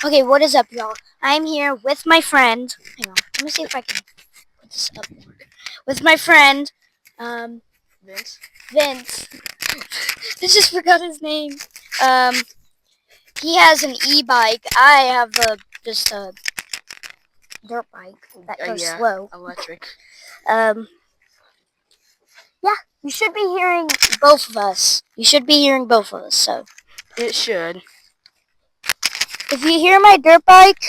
Okay, what is up, y'all? I'm here with my friend. Hang on, let me see if I can put this up more. With my friend, um, Vince. Vince. I just forgot his name. Um, he has an e-bike. I have just a dirt bike that goes Yeah, slow. electric. Um, yeah, you should be hearing both of us. You should be hearing both of us. So It should. if you hear my dirt bike,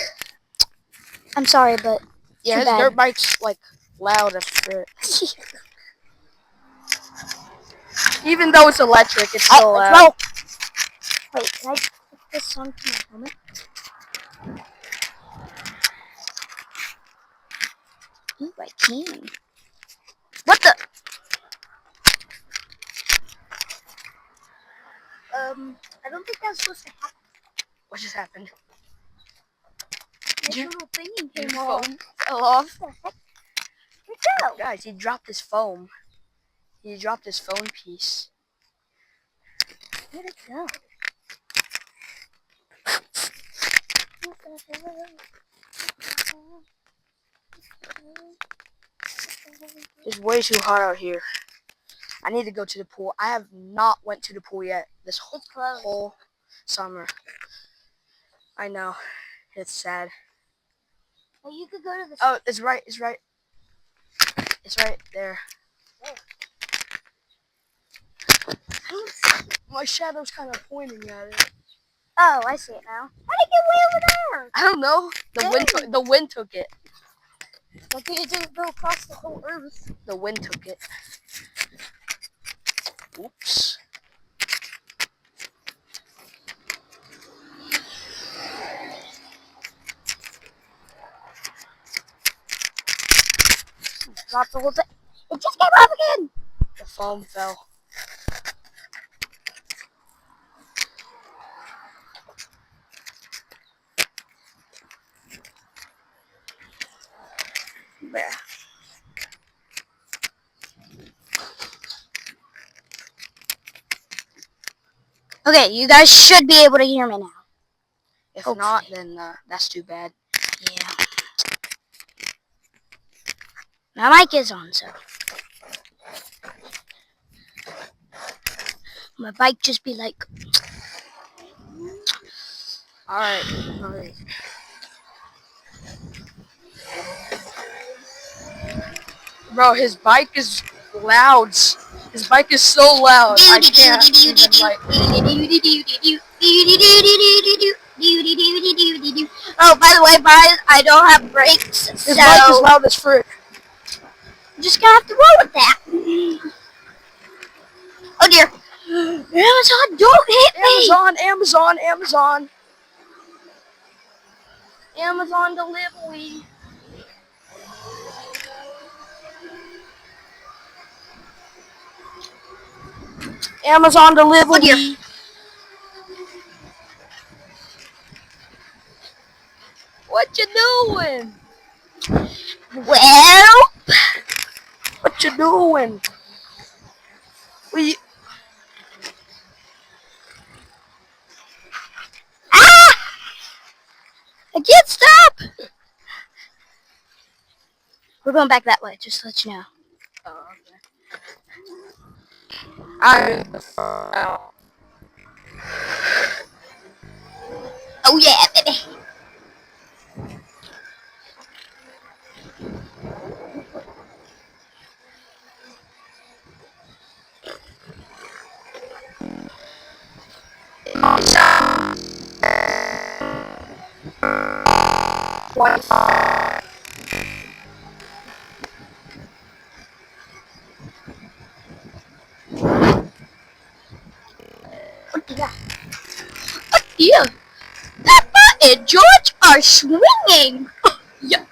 I'm sorry, but Yeah, too his bad. dirt bike's like loud as shit. Even though it's electric, it's still Let's loud. roll. Wait, can I put this onto my helmet? Ooh, I can. What the? I don't think that's supposed to happen. What just happened? This little thingy Your came off. phone fell off. What the heck? Where'd it go? Guys, he dropped his foam. He dropped his phone piece. Where'd it go? It's way too hot out here. I need to go to the pool. I have not went to the pool yet this whole summer. I know. It's sad. Well, you could go to the. Oh, it's right. It's right. It's right there. My shadow's kind of pointing at it. Oh, I see it now. How did it get way over there? I don't know. The wind took it. Lucky it didn't go across the whole earth. The wind took it. Oops. Dropped the whole thing. It just came off again. The foam fell. Bruh. Okay, you guys should be able to hear me now. If Hopefully. not, then that's too bad. Yeah. My mic is on, so. My bike just be like. Alright. Alright. Bro, his bike is loud. His bike is so loud. I can't even like. Oh, by the way, guys, I don't have brakes, His so bike is loud as frick. I'm just gonna have to roll with that. Oh dear. Amazon, don't hit me! Amazon. Amazon delivery. Amazon delivery. Oh dear. What you doing? Well, What you doing? I can't stop! We're going back that way, just to let you know. Oh, okay. Oh yeah, baby. Yeah. Peppa and George are swinging. Yeah.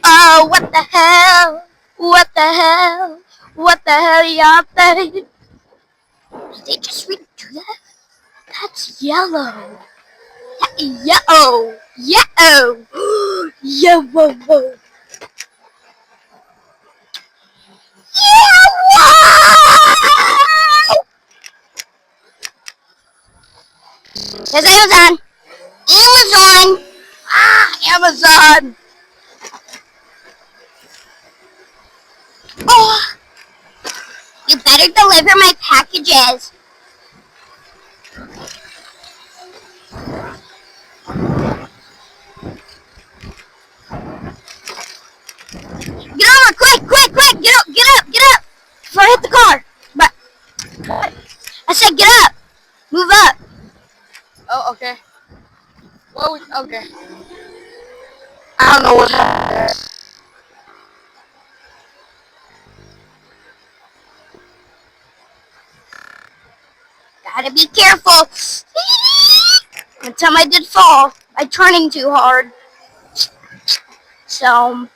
Oh, what the hell? What the hell? What the hell y'all think? Did they just redo that? That's yellow. Yellow. Yellow. Yellow. Yellow. There's Amazon. Amazon. Amazon. Oh, you better deliver my packages. Get over, quick, get up. Before I hit the car. But I said get up. Move up. Oh, okay. Well, okay. I don't know what happened there. Gotta be careful. One time I did fall by turning too hard. So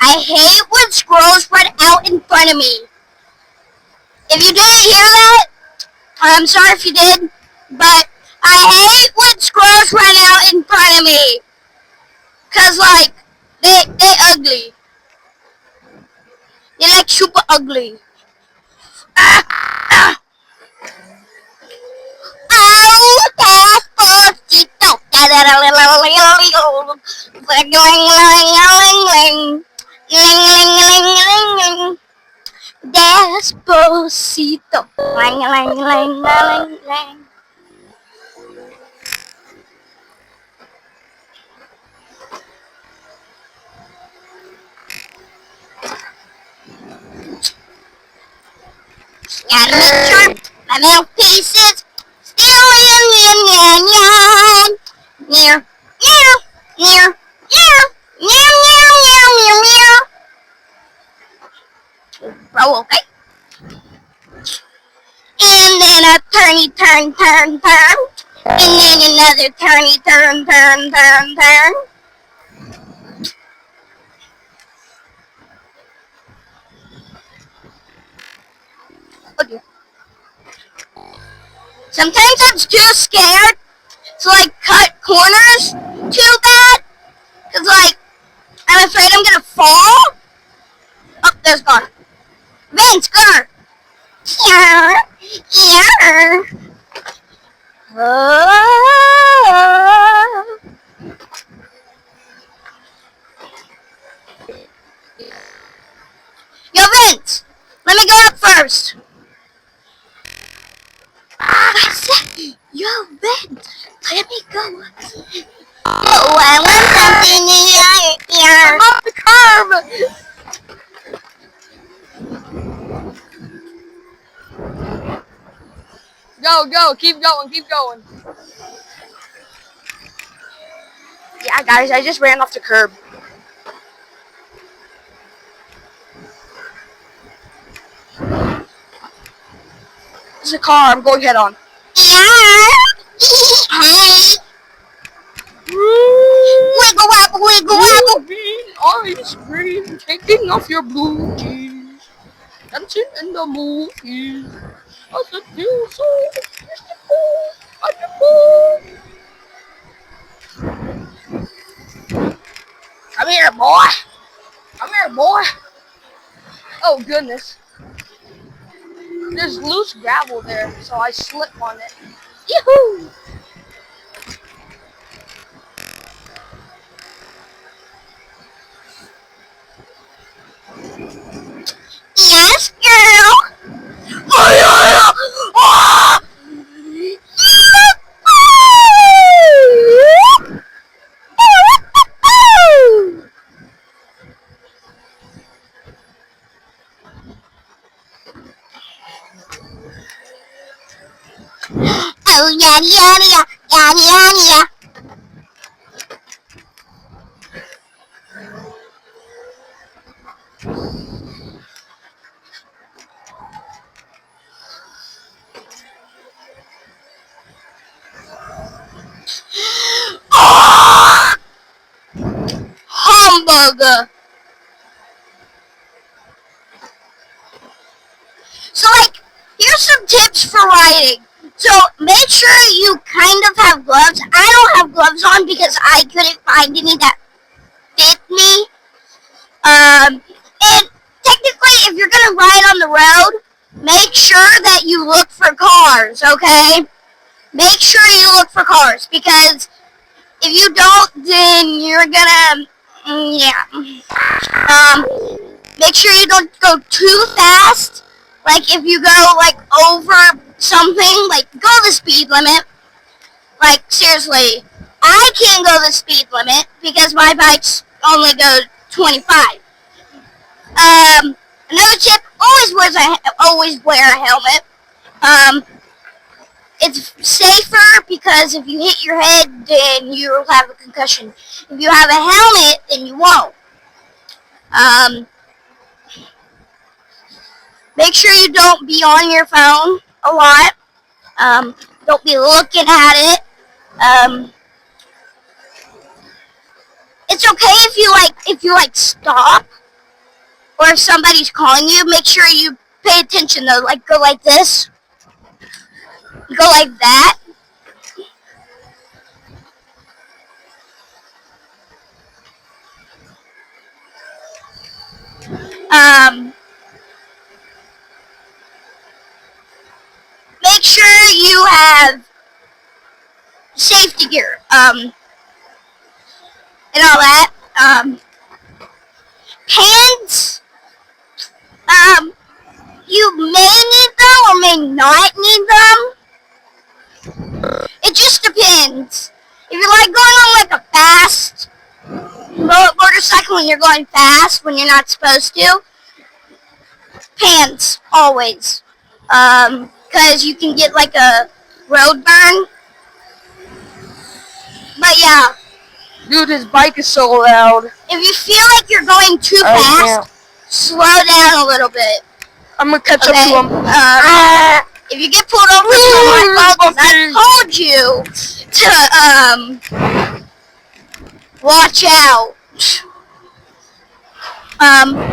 I hate when squirrels run out in front of me. If you didn't hear that, I'm sorry if you did, but I hate when squirrels run out in front of me. Cause like they ugly. They like super ugly. Despacito. Lang, lang, lang, lang, lang. Gotta make sure my mouthpiece is still near, bro, okay? And then a turn. And then another turn. Okay. Sometimes I'm too scared to like cut corners too bad. Cause like, I'm afraid I'm gonna fall. Oh, there's Gunner. Vince, Gunner. Yeah. Yo, Vince, let me go up first. I said, yo, Vince, let me go up. Oh, I want something in your ear. I'm off the curb. Go, keep going. Yeah, guys, I just ran off the curb. There's a car, I'm going head on. Yeah. Hey. Wiggle wobble. Ice cream, taking off your blue jeans, dancing in the movies. I said, feel so wonderful. Come here, boy. Oh, goodness. There's loose gravel there, so I slip on it. Yahoo! Yes, girl. Oh, yeah. Hamburger. So, like, here's some tips for riding. So, make sure you kind of have gloves. I don't have gloves on because I couldn't find any that fit me. And technically, if you're gonna ride on the road, make sure that you look for cars, okay? Make sure you look for cars, because if you don't, then you're gonna, make sure you don't go too fast. Like, if you go, like, over something, like, go the speed limit. Like, seriously, I can't go the speed limit because my bike's only goes 25. Another tip: always wear a helmet. It's safer because if you hit your head, then you'll have a concussion. If you have a helmet, then you won't. Make sure you don't be on your phone a lot. Don't be looking at it. It's okay if you stop, or if somebody's calling you. Make sure you pay attention though. Like, go like this. Go like that. Make sure you have safety gear. And all that. Pants. You may need them or may not need them. It just depends. If you're like going on like a fast motorcycle and you're going fast when you're not supposed to, pants always. Because you can get like a road burn. But yeah. Dude, his bike is so loud. If you feel like you're going too fast, slow down a little bit. I'm gonna catch up to him. If you get pulled over, it's not my fault. I told you to watch out.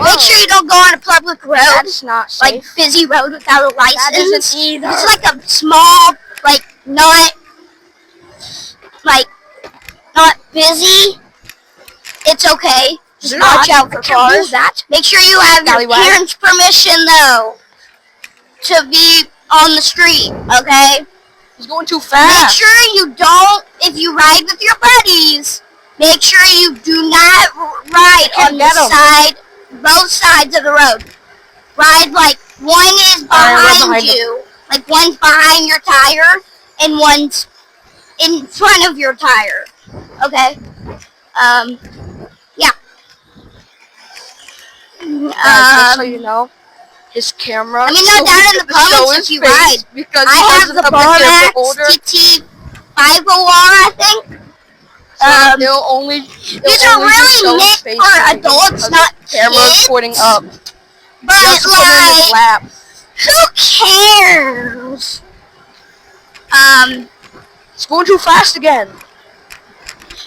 Make sure you don't go on a public road. That's not safe. Like busy road without a license. That isn't either. It's like a small, like not busy. It's okay. Just watch out for cars. Make sure you have your parents' permission though to be on the street. Okay. He's going too fast. Make sure you don't. If you ride with your buddies, make sure you do not ride on both sides of the road. Ride like one is behind you, like one's behind your tire, and one's in front of your tire. Okay. Yeah. Just so you know, his camera. Let me know down in the comments if you ride. Because I have the Barmax TT 501, I think. These are really meant for adults, not kids. Pointing up. But like, who cares? It's going too fast again.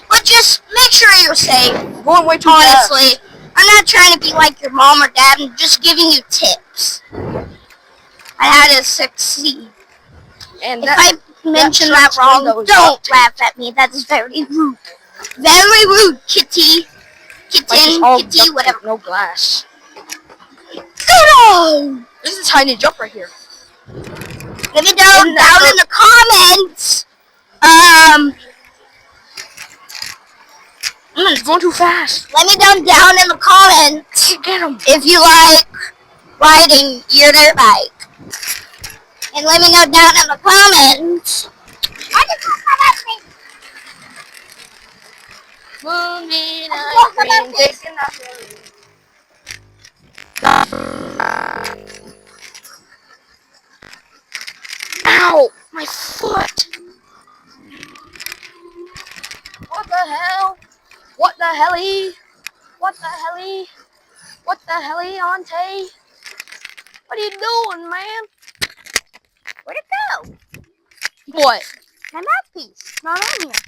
But just make sure you're safe. Going way too fast. Honestly, I'm not trying to be like your mom or dad. I'm just giving you tips. I had to succeed. And if I mention that wrong, don't laugh at me. That is very rude. Very rude, kitty. Kitten, kitty, whatever. No glass. Go! This is a tiny jump right here. Let me know down in the comments. It's going too fast. Let me know down in the comments if you like riding your dirt bike. And let me know down in the comments. Ow! My foot! What the hell? What the helly? What the helly? What the helly, Auntie? What are you doing, man? Where'd it go? What? My mouthpiece. Not on here.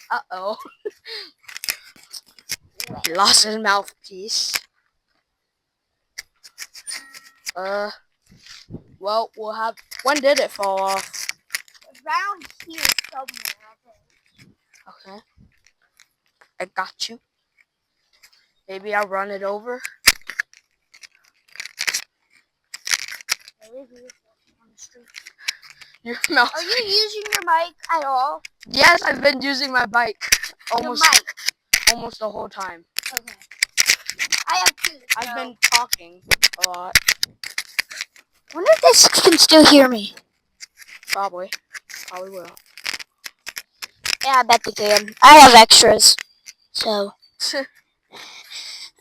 Uh-oh. He lost his mouthpiece. Well, we'll have... When did it fall off? Around here somewhere, I think. Okay. I got you. Maybe I'll run it over. leave you on the street. Your mouth. Are you using your mic at all? Yes, I've been using my bike almost the whole time. Okay. I have two. I've been talking a lot. I wonder if this can still hear me. Probably will. Yeah, I bet they can. I have extras. So.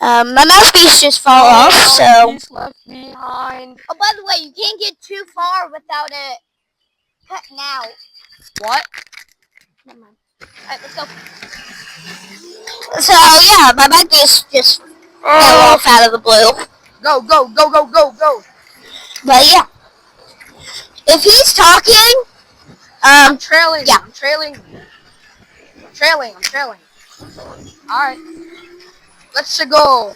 My mouthpiece just fell off, so. Mouthpiece left behind. Oh, by the way, you can't get too far without it cutting out. What? Never mind. Alright, let's go. So, yeah, my mouthpiece just fell off out of the blue. Go. But, yeah. If he's talking, I'm trailing. Yeah. I'm trailing. Alright. Let's go.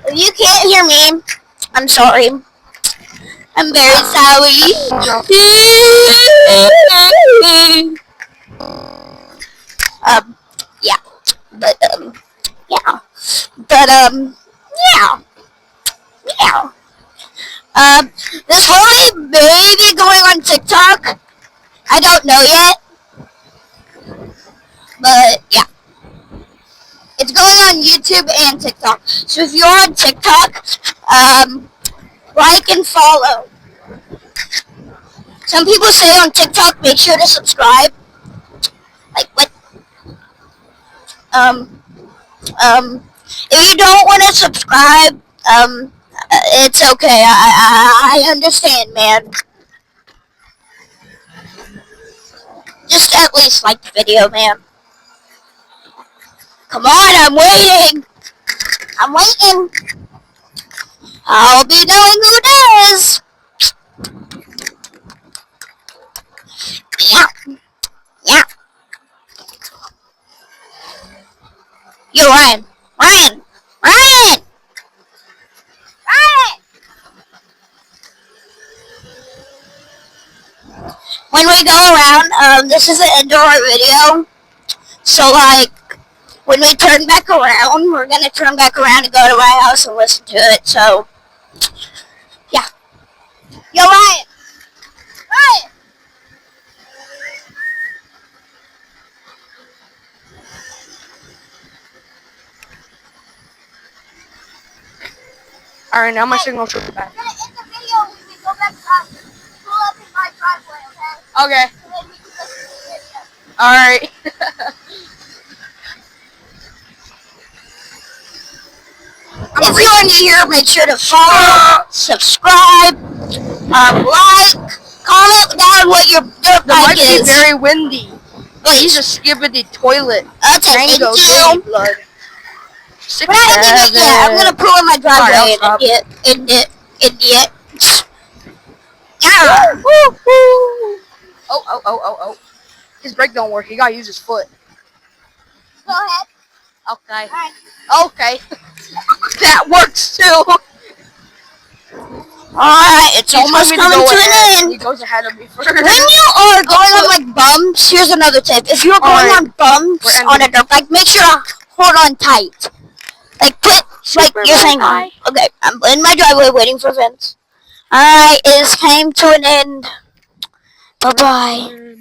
if you can't hear me, I'm sorry. I'm very sorry. Yeah. But, yeah. Yeah. This whole may be going on TikTok. I don't know yet. But, yeah. It's going on YouTube and TikTok. So if you're on TikTok, like and follow. Some people say on TikTok, make sure to subscribe. Like, what? If you don't want to subscribe, it's okay. I understand, man. Just at least like the video, man. Come on, I'm waiting. I'll be knowing who does. Yeah. Yo, Ryan. When we go around, this is the end of our video. So, like, when we turn back around, we're gonna turn back around and go to my house and listen to it. So, yeah. Yo, Ryan. Alright, now my signal should be back. We're gonna end the video when we go back pull up in my driveway, okay? Okay. So then we can listen to the video. Alright. If you're new here, make sure to follow, subscribe, like, comment down what your dirt The bike might be is. very windy. Wait, He's a skibbity toilet. okay, thank Mango you. baby blood. We're not ending it yet. I'm gonna pull in my driveway Sorry, and idiot. Yeah. Woo, woo. Oh. His brake don't work. He gotta use his foot. Go ahead. Okay. Alright. Okay. That works too. Alright, it's almost coming to an end. He goes ahead of me first. When you are going on like bumps, here's another tip. If you're going on bumps on a dirt bike, make sure to hold on tight. Like you're saying, okay, I'm in my driveway waiting for Vince. Alright, it has came to an end. Bye-bye.